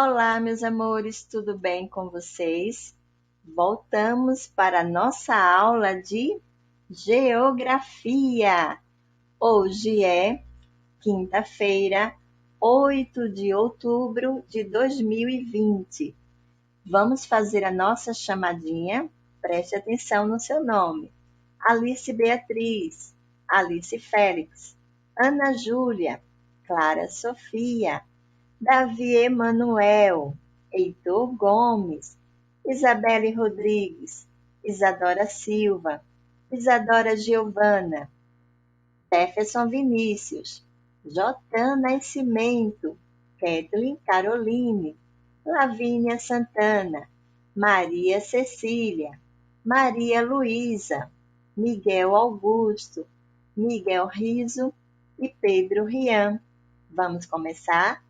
Olá, meus amores, tudo bem com vocês? Voltamos para a nossa aula de Geografia. Hoje é quinta-feira, 8 de outubro de 2020. Vamos fazer a nossa chamadinha? Preste atenção no seu nome. Alice Beatriz, Alice Félix, Ana Júlia, Clara Sofia, Davi Emanuel, Heitor Gomes, Isabelle Rodrigues, Isadora Silva, Isadora Giovana, Jefferson Vinícius, Jotan Nascimento, Kathleen Caroline, Lavínia Santana, Maria Cecília, Maria Luísa, Miguel Augusto, Miguel Riso e Pedro Rian. Vamos começar?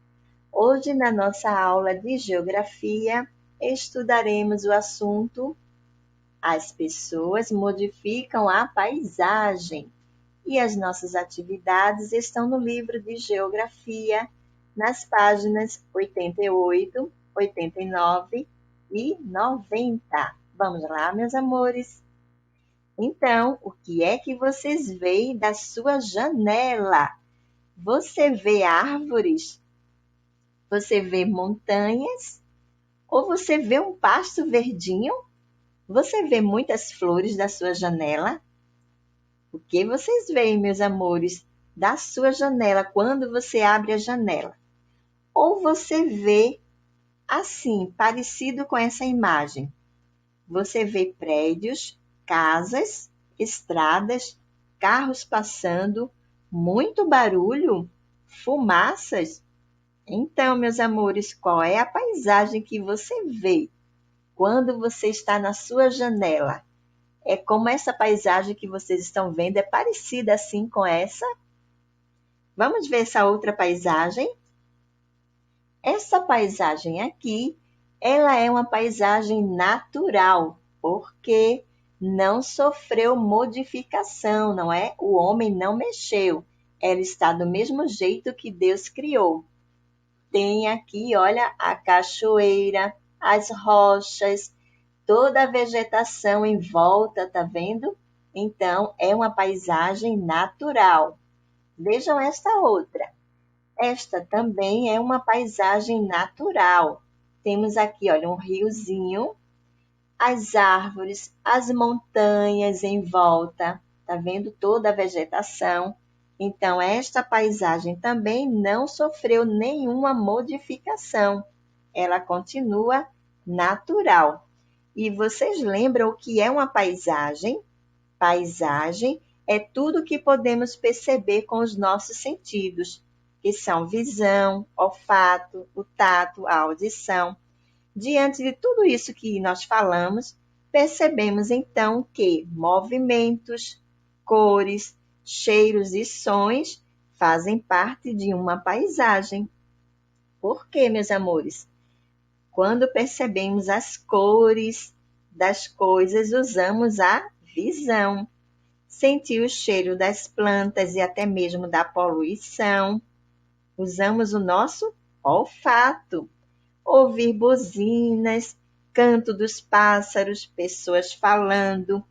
Hoje, na nossa aula de Geografia, estudaremos o assunto As pessoas modificam a paisagem. E as nossas atividades estão no livro de Geografia, nas páginas 88, 89 e 90. Vamos lá, meus amores? Então, o que é que vocês veem da sua janela? Você vê árvores? Você vê montanhas? Ou você vê um pasto verdinho? Você vê muitas flores da sua janela? O que vocês veem, meus amores, da sua janela quando você abre a janela? Ou você vê assim, parecido com essa imagem? Você vê prédios, casas, estradas, carros passando, muito barulho, fumaças? Então, meus amores, qual é a paisagem que você vê quando você está na sua janela? É como essa paisagem que vocês estão vendo, é parecida assim com essa? Vamos ver essa outra paisagem? Essa paisagem aqui, ela é uma paisagem natural, porque não sofreu modificação, não é? O homem não mexeu. Ela está do mesmo jeito que Deus criou. Tem aqui, olha, a cachoeira, as rochas, toda a vegetação em volta, tá vendo? Então, é uma paisagem natural. Vejam esta outra. Esta também é uma paisagem natural. Temos aqui, olha, um riozinho, as árvores, as montanhas em volta, tá vendo? Toda a vegetação. Então, esta paisagem também não sofreu nenhuma modificação. Ela continua natural. E vocês lembram o que é uma paisagem? Paisagem é tudo que podemos perceber com os nossos sentidos, que são visão, olfato, o tato, a audição. Diante de tudo isso que nós falamos, percebemos então que movimentos, cores, cheiros e sons fazem parte de uma paisagem. Por quê, meus amores? Quando percebemos as cores das coisas, usamos a visão. Sentir o cheiro das plantas e até mesmo da poluição. Usamos o nosso olfato. Ouvir buzinas, canto dos pássaros, pessoas falando,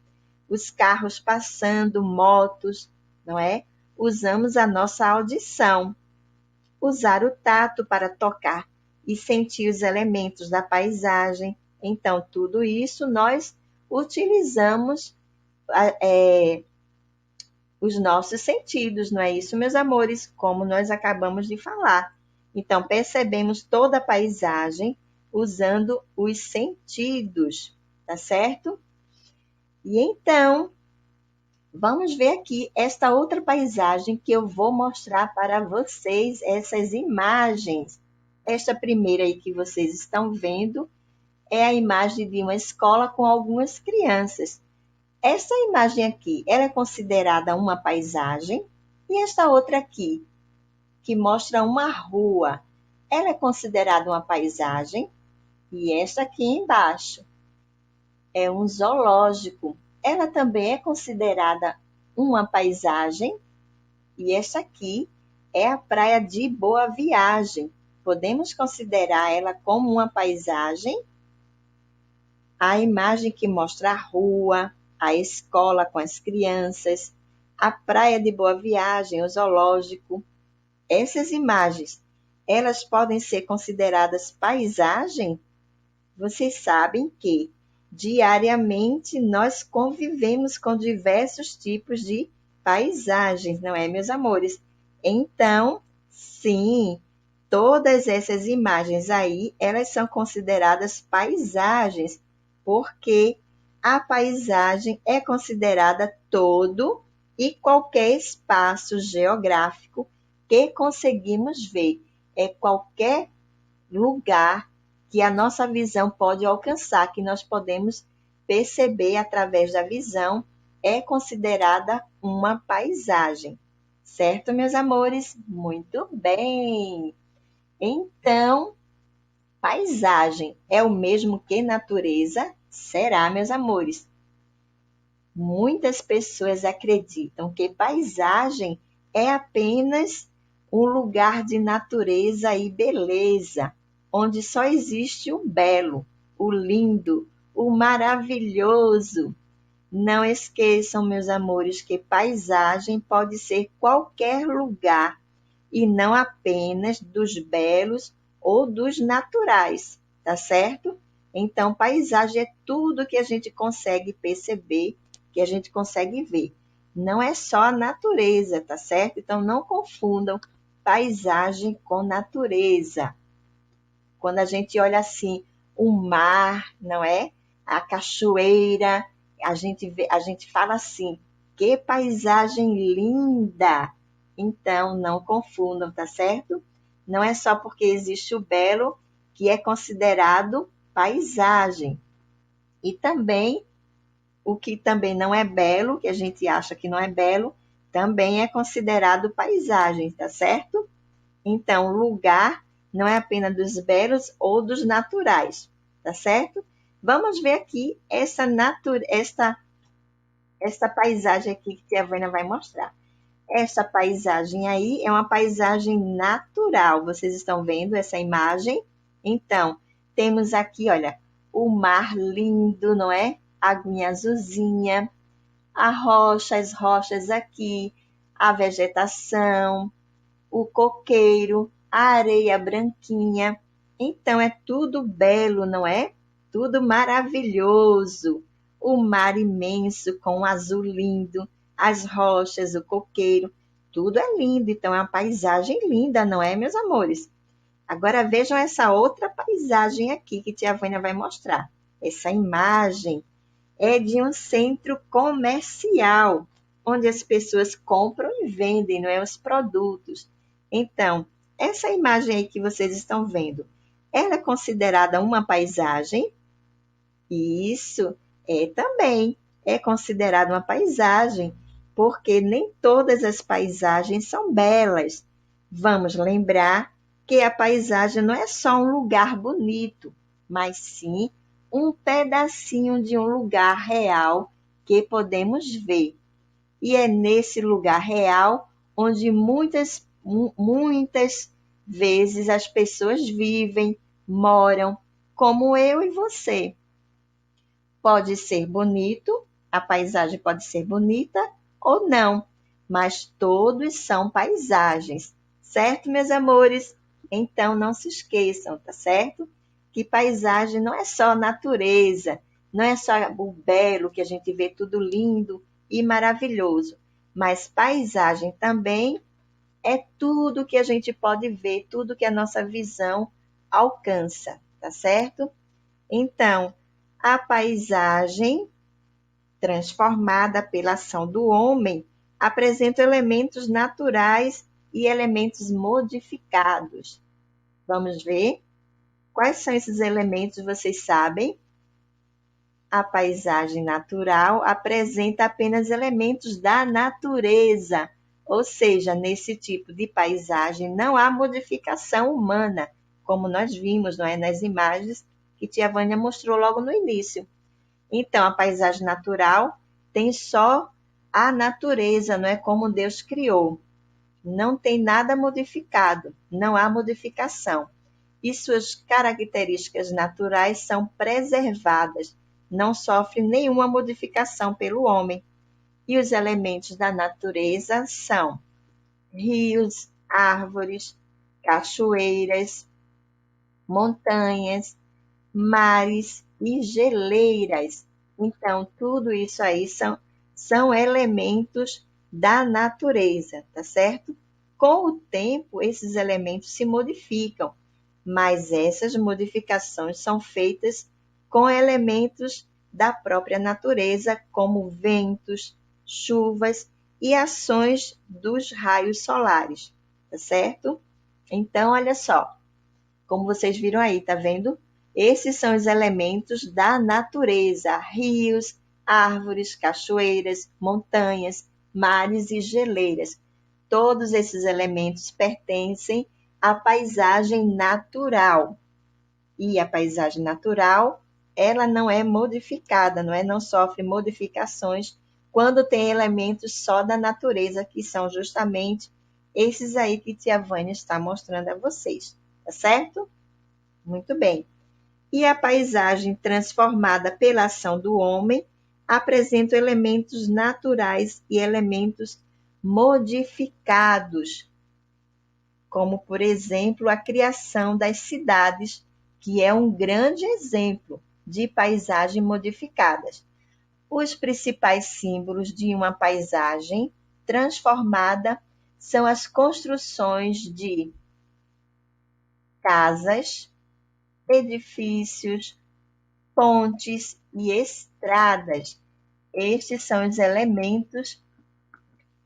os carros passando, motos, não é? Usamos a nossa audição. Usar o tato para tocar e sentir os elementos da paisagem. Então, tudo isso nós utilizamos os nossos sentidos, não é isso, meus amores? Como nós acabamos de falar. Então, percebemos toda a paisagem usando os sentidos, tá certo? E então, vamos ver aqui esta outra paisagem que eu vou mostrar para vocês, essas imagens. Esta primeira aí que vocês estão vendo é a imagem de uma escola com algumas crianças. Essa imagem aqui, ela é considerada uma paisagem, e esta outra aqui, que mostra uma rua, ela é considerada uma paisagem, e esta aqui embaixo é um zoológico. Ela também é considerada uma paisagem, e esta aqui é a praia de Boa Viagem. Podemos considerar ela como uma paisagem? A imagem que mostra a rua, a escola com as crianças, a praia de Boa Viagem, o zoológico. Essas imagens, elas podem ser consideradas paisagem? Vocês sabem que diariamente nós convivemos com diversos tipos de paisagens, não é, meus amores? Então, sim, todas essas imagens aí, elas são consideradas paisagens, porque a paisagem é considerada todo e qualquer espaço geográfico que conseguimos ver. É qualquer lugar que a nossa visão pode alcançar, que nós podemos perceber através da visão, é considerada uma paisagem. Certo, meus amores? Muito bem! Então, paisagem é o mesmo que natureza? Será, meus amores? Muitas pessoas acreditam que paisagem é apenas um lugar de natureza e beleza, onde só existe o belo, o lindo, o maravilhoso. Não esqueçam, meus amores, que paisagem pode ser qualquer lugar e não apenas dos belos ou dos naturais, tá certo? Então, paisagem é tudo que a gente consegue perceber, que a gente consegue ver. Não é só a natureza, tá certo? Então, não confundam paisagem com natureza. Quando a gente olha assim, o mar, não é? A cachoeira, a gente fala assim, que paisagem linda! Então, não confundam, tá certo? Não é só porque existe o belo que é considerado paisagem. E também, o que também não é belo, que a gente acha que não é belo, também é considerado paisagem, tá certo? Então, lugar não é apenas dos belos ou dos naturais, tá certo? Vamos ver aqui esta paisagem aqui que a Vânia vai mostrar. Essa paisagem aí é uma paisagem natural. Vocês estão vendo essa imagem? Então, temos aqui, olha, o mar lindo, não é? Aguinha azulzinha, as rochas aqui, a vegetação, o coqueiro, a areia branquinha. Então é tudo belo, não é? Tudo maravilhoso. O mar imenso com o azul lindo, as rochas, o coqueiro, tudo é lindo. Então é uma paisagem linda, não é, meus amores? Agora vejam essa outra paisagem aqui que tia Vânia vai mostrar. Essa imagem é de um centro comercial, onde as pessoas compram e vendem, não é, os produtos. Então, essa imagem aí que vocês estão vendo, ela é considerada uma paisagem? Isso é também, é considerada uma paisagem, porque nem todas as paisagens são belas. Vamos lembrar que a paisagem não é só um lugar bonito, mas sim um pedacinho de um lugar real que podemos ver. E é nesse lugar real onde muitas vezes as pessoas vivem, moram, como eu e você. Pode ser bonito, a paisagem pode ser bonita ou não, mas todos são paisagens, certo, meus amores? Então não se esqueçam, tá certo? Que paisagem não é só natureza, não é só o belo que a gente vê tudo lindo e maravilhoso, mas paisagem também é tudo que a gente pode ver, tudo que a nossa visão alcança, tá certo? Então, a paisagem, transformada pela ação do homem, apresenta elementos naturais e elementos modificados. Vamos ver? Quais são esses elementos, vocês sabem? A paisagem natural apresenta apenas elementos da natureza, ou seja, nesse tipo de paisagem não há modificação humana, como nós vimos, não é, nas imagens que tia Vânia mostrou logo no início. Então, a paisagem natural tem só a natureza, não é como Deus criou. não tem nada modificado, não há modificação. E suas características naturais são preservadas, não sofre nenhuma modificação pelo homem. E os elementos da natureza são rios, árvores, cachoeiras, montanhas, mares e geleiras. Então, tudo isso aí são elementos da natureza, tá certo? Com o tempo, esses elementos se modificam, mas essas modificações são feitas com elementos da própria natureza, como ventos, chuvas e ações dos raios solares, tá certo? Então, olha só, como vocês viram aí, tá vendo? Esses são os elementos da natureza: rios, árvores, cachoeiras, montanhas, mares e geleiras. Todos esses elementos pertencem à paisagem natural. E a paisagem natural, ela não é modificada, não é? Não sofre modificações quando tem elementos só da natureza, que são justamente esses aí que tia Vânia está mostrando a vocês, tá certo? Muito bem. E a paisagem transformada pela ação do homem apresenta elementos naturais e elementos modificados, como, por exemplo, a criação das cidades, que é um grande exemplo de paisagem modificadas. Os principais símbolos de uma paisagem transformada são as construções de casas, edifícios, pontes e estradas. Estes são os elementos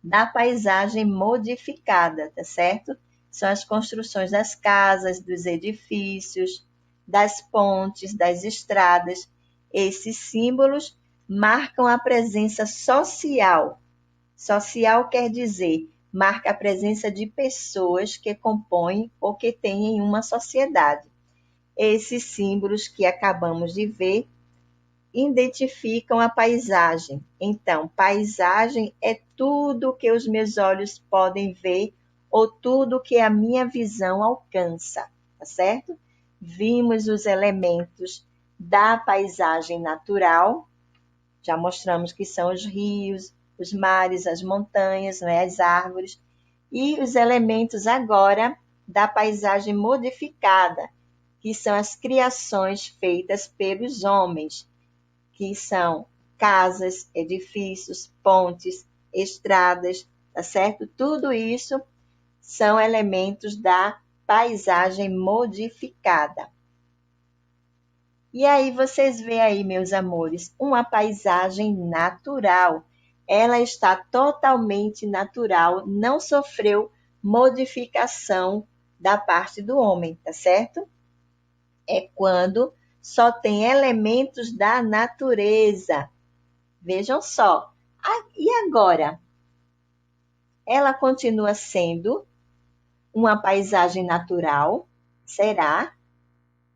da paisagem modificada, tá certo? São as construções das casas, dos edifícios, das pontes, das estradas. Esses símbolos marcam a presença social. Social quer dizer, marca a presença de pessoas que compõem ou que têm uma sociedade. Esses símbolos que acabamos de ver identificam a paisagem. Então, paisagem é tudo que os meus olhos podem ver ou tudo que a minha visão alcança, tá certo? Vimos os elementos da paisagem natural, já mostramos que são os rios, os mares, as montanhas, né, as árvores, e os elementos agora da paisagem modificada, que são as criações feitas pelos homens, que são casas, edifícios, pontes, estradas, tá certo? Tudo isso são elementos da paisagem modificada. E aí vocês veem aí, meus amores, uma paisagem natural. Ela está totalmente natural, não sofreu modificação da parte do homem, tá certo? É quando só tem elementos da natureza. Vejam só. E agora? Ela continua sendo uma paisagem natural? Será?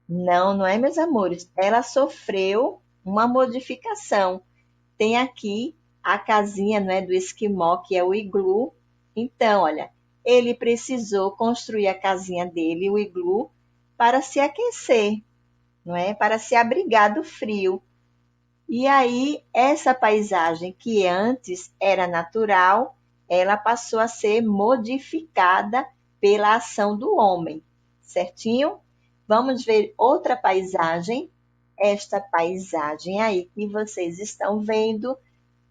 Não, não é, meus amores. Ela sofreu uma modificação. Tem aqui a casinha, não é, do esquimó, que é o iglu. Então, olha, ele precisou construir a casinha dele, o iglu, para se aquecer, não é? Para se abrigar do frio. E aí, essa paisagem que antes era natural, ela passou a ser modificada pela ação do homem, certinho? Vamos ver outra paisagem. Esta paisagem aí que vocês estão vendo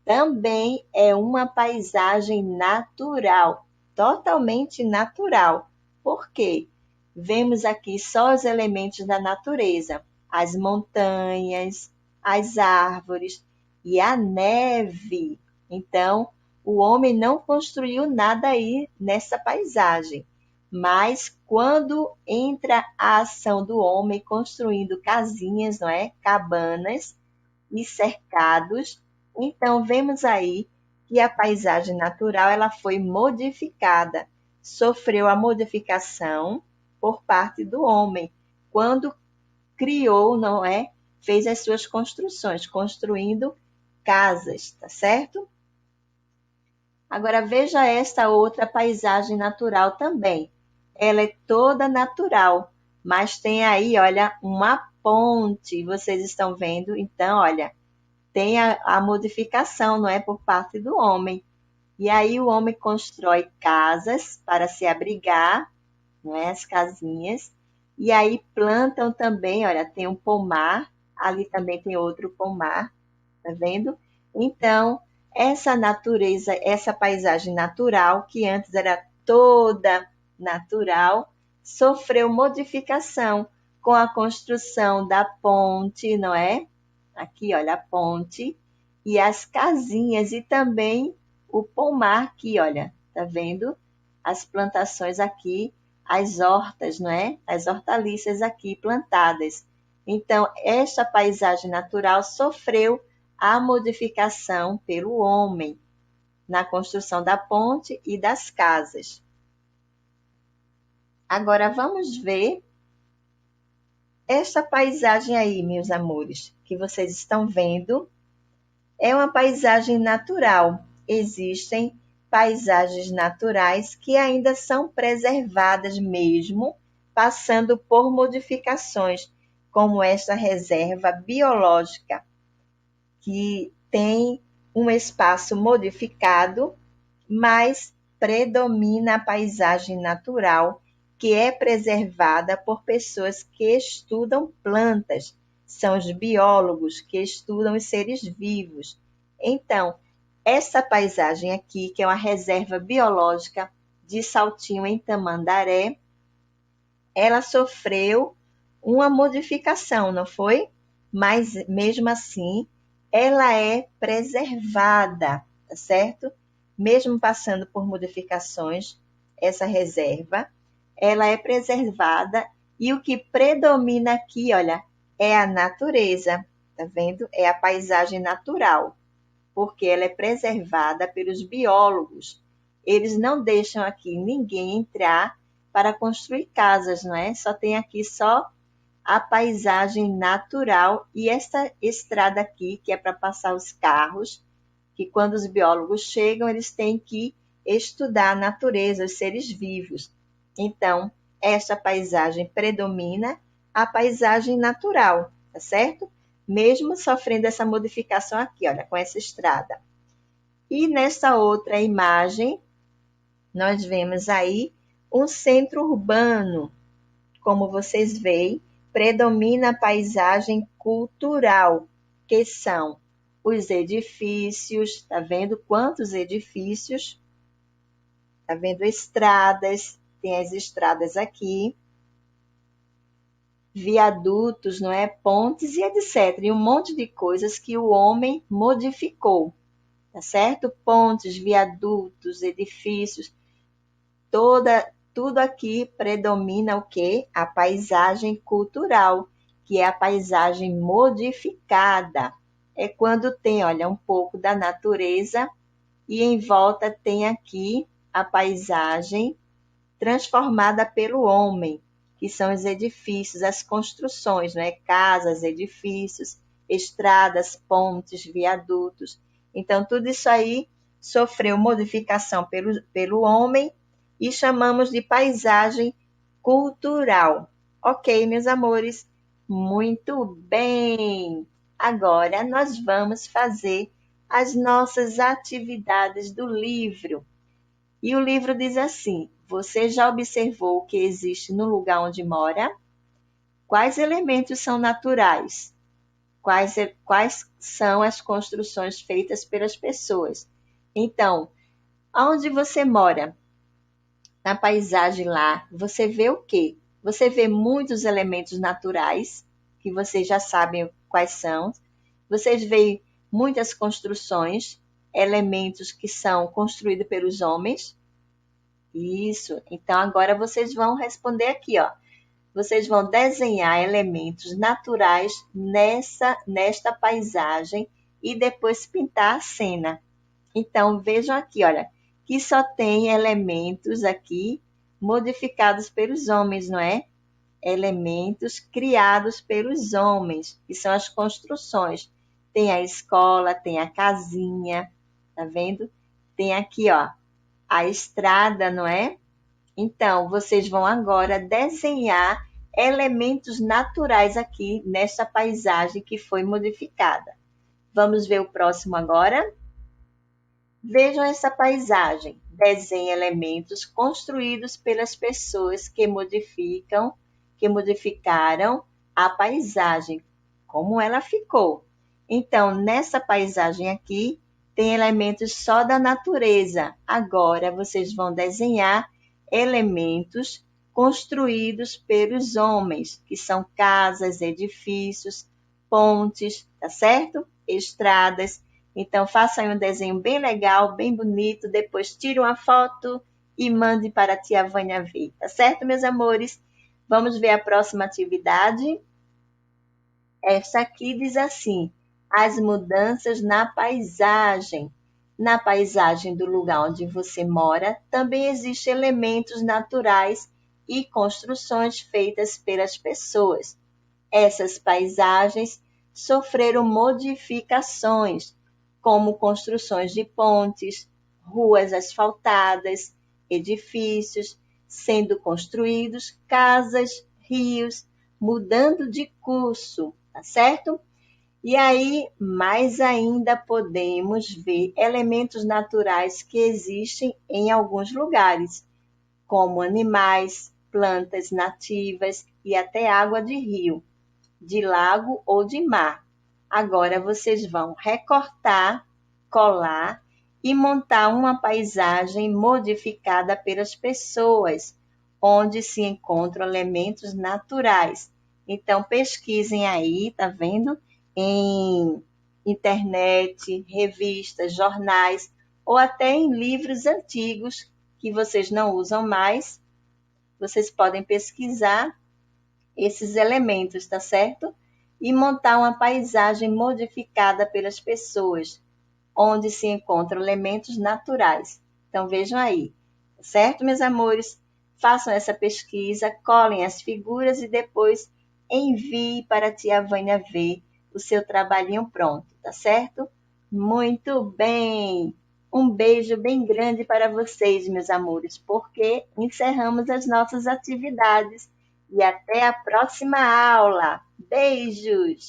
também é uma paisagem natural, totalmente natural. Por quê? Vemos aqui só os elementos da natureza, as montanhas, as árvores e a neve. Então, o homem não construiu nada aí nessa paisagem. Mas quando entra a ação do homem construindo casinhas, não é? Cabanas e cercados, então vemos aí que a paisagem natural ela foi modificada, sofreu a modificação por parte do homem, quando criou, não é? Fez as suas construções, construindo casas, tá certo? Agora veja esta outra paisagem natural também. Ela é toda natural, mas tem aí, olha, uma ponte. Vocês estão vendo? Então, olha, tem a modificação, não é, por parte do homem. E aí o homem constrói casas para se abrigar, não é, as casinhas. E aí plantam também, olha, tem um pomar, ali também tem outro pomar, tá vendo? Então, essa natureza, essa paisagem natural, que antes era toda natural, sofreu modificação com a construção da ponte, não é? Aqui, olha, a ponte e as casinhas e também o pomar aqui, olha, tá vendo? As plantações aqui, as hortas, não é? As hortaliças aqui plantadas. Então, esta paisagem natural sofreu a modificação pelo homem na construção da ponte e das casas. Agora vamos ver esta paisagem aí, meus amores, que vocês estão vendo. É uma paisagem natural. Existem paisagens naturais que ainda são preservadas mesmo, passando por modificações, como esta reserva biológica, que tem um espaço modificado, mas predomina a paisagem natural, que é preservada por pessoas que estudam plantas, são os biólogos que estudam os seres vivos. Então, essa paisagem aqui, que é uma reserva biológica de Saltinho em Tamandaré, ela sofreu uma modificação, não foi? Mas mesmo assim, ela é preservada, tá certo? Mesmo passando por modificações, essa reserva, ela é preservada e o que predomina aqui, olha, é a natureza, tá vendo? É a paisagem natural, porque ela é preservada pelos biólogos. Eles não deixam aqui ninguém entrar para construir casas, não é? Só tem aqui só a paisagem natural e esta estrada aqui, que é para passar os carros, que quando os biólogos chegam, eles têm que estudar a natureza, os seres vivos. Então, esta paisagem predomina a paisagem natural, tá certo? Mesmo sofrendo essa modificação aqui, olha, com essa estrada. E nessa outra imagem, nós vemos aí um centro urbano. Como vocês veem, predomina a paisagem cultural, que são os edifícios, tá vendo quantos edifícios? Tá vendo estradas, tem as estradas aqui, viadutos, não é? Pontes e etc. E um monte de coisas que o homem modificou, tá certo? Pontes, viadutos, edifícios, tudo aqui predomina o quê? A paisagem cultural, que é a paisagem modificada. É quando tem, olha, um pouco da natureza e em volta tem aqui a paisagem transformada pelo homem, que são os edifícios, as construções, né? Casas, edifícios, estradas, pontes, viadutos. Então, tudo isso aí sofreu modificação pelo homem e chamamos de paisagem cultural. Ok, meus amores? Muito bem! Agora nós vamos fazer as nossas atividades do livro. E o livro diz assim: você já observou o que existe no lugar onde mora? Quais elementos são naturais? Quais são as construções feitas pelas pessoas? Então, onde você mora? Na paisagem lá, você vê o quê? Você vê muitos elementos naturais, que vocês já sabem quais são. Vocês veem muitas construções, elementos que são construídos pelos homens. Isso. Então, agora vocês vão responder aqui, ó. Vocês vão desenhar elementos naturais nesta paisagem e depois pintar a cena. Então, vejam aqui, olha, que só tem elementos aqui modificados pelos homens, não é? Elementos criados pelos homens, que são as construções. Tem a escola, tem a casinha, tá vendo? Tem aqui, ó, a estrada, não é? Então, vocês vão agora desenhar elementos naturais aqui nesta paisagem que foi modificada. Vamos ver o próximo agora? Vejam essa paisagem. Desenhe elementos construídos pelas pessoas que modificaram a paisagem, como ela ficou. Então, nessa paisagem aqui, tem elementos só da natureza. Agora, vocês vão desenhar elementos construídos pelos homens, que são casas, edifícios, pontes, tá certo? Estradas. Então, faça aí um desenho bem legal, bem bonito, depois tire uma foto e mande para a tia Vânia ver, tá certo, meus amores? Vamos ver a próxima atividade? Esta aqui diz assim, as mudanças na paisagem. Na paisagem do lugar onde você mora, também existem elementos naturais e construções feitas pelas pessoas. Essas paisagens sofreram modificações, como construções de pontes, ruas asfaltadas, edifícios, sendo construídos casas, rios, mudando de curso, tá certo? E aí, mais ainda podemos ver elementos naturais que existem em alguns lugares, como animais, plantas nativas e até água de rio, de lago ou de mar. Agora vocês vão recortar, colar e montar uma paisagem modificada pelas pessoas, onde se encontram elementos naturais. Então pesquisem aí, tá vendo? Em internet, revistas, jornais ou até em livros antigos que vocês não usam mais. Vocês podem pesquisar esses elementos, tá certo? E montar uma paisagem modificada pelas pessoas, onde se encontram elementos naturais. Então vejam aí, tá certo, meus amores? Façam essa pesquisa, colhem as figuras e depois envie para a tia Vânia ver o seu trabalhinho pronto, tá certo? Muito bem! Um beijo bem grande para vocês, meus amores, porque encerramos as nossas atividades. E até a próxima aula. Beijos!